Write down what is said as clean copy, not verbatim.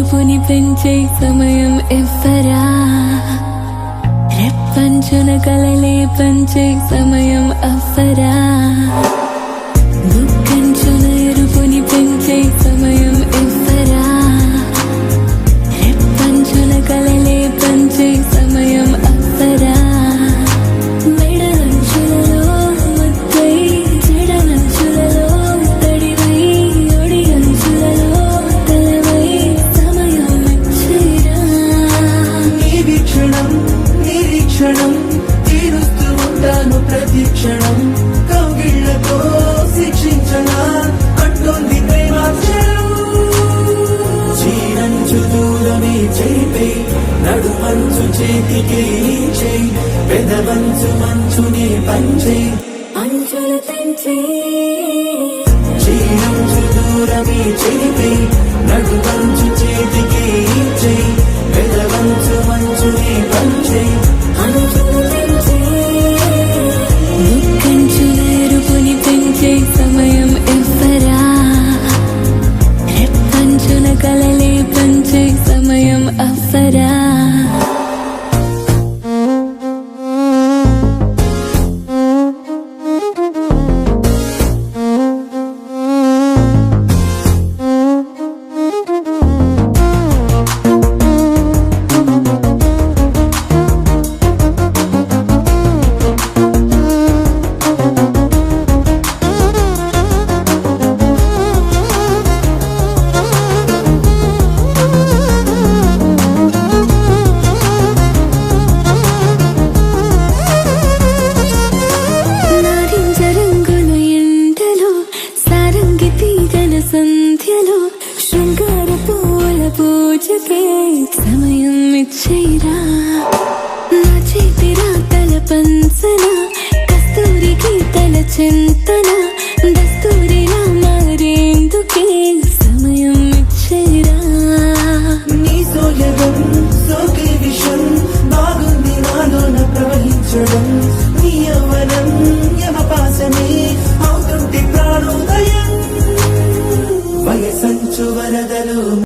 ఎరుపుని పెంచే సమయం ఎవ్వరా రెప్పంచున కలలే పంచే సమయం అవ్వరా బుక్కంచున ఎరుపుని పెంచే సమయం ఎవ్వరా రెప్పంచున కలలే పంచే సమయం అవ్వరా మెడలంచులలో ముద్దై చెడలంచులలో తడివై ఒడి అంచులలో తలవై సమయం ఇచ్చేరా నీ వీక్షణం నిరీక్షణం తీరుస్తూ ఉంటాను ప్రతి క్షణం కౌగిళ్లతో శిక్షించనా అంటోంది ప్రేమాక్షరం చీరంచు దూరమే చేపే నడుమంచు చేతికి చేయి పెదవంచు మంచునే పంచే అంచులు తెంచే చీరంచు దూరమే చేపే నడుమంచు చేతికి చేయి పెదవంచు మంచునే పంచే అంచులు తెంచే బుక్కంచున ఎరుపుని పెంచే సమయం ఎవ్వరా రెప్పంచున కలలే పంచే సమయం అవ్వరా సంధ్యలో శృంగార పూల పూజకే సమయం ఇచ్చేరా నా చేతి రాతల పంచన కస్తూరికి తల చింతన దస్తూరిలా మారేందుకే సమయం ఇచ్చేరా నీ సోయగం సోకే విషం బాగుంది నాలోన ప్రవహించడం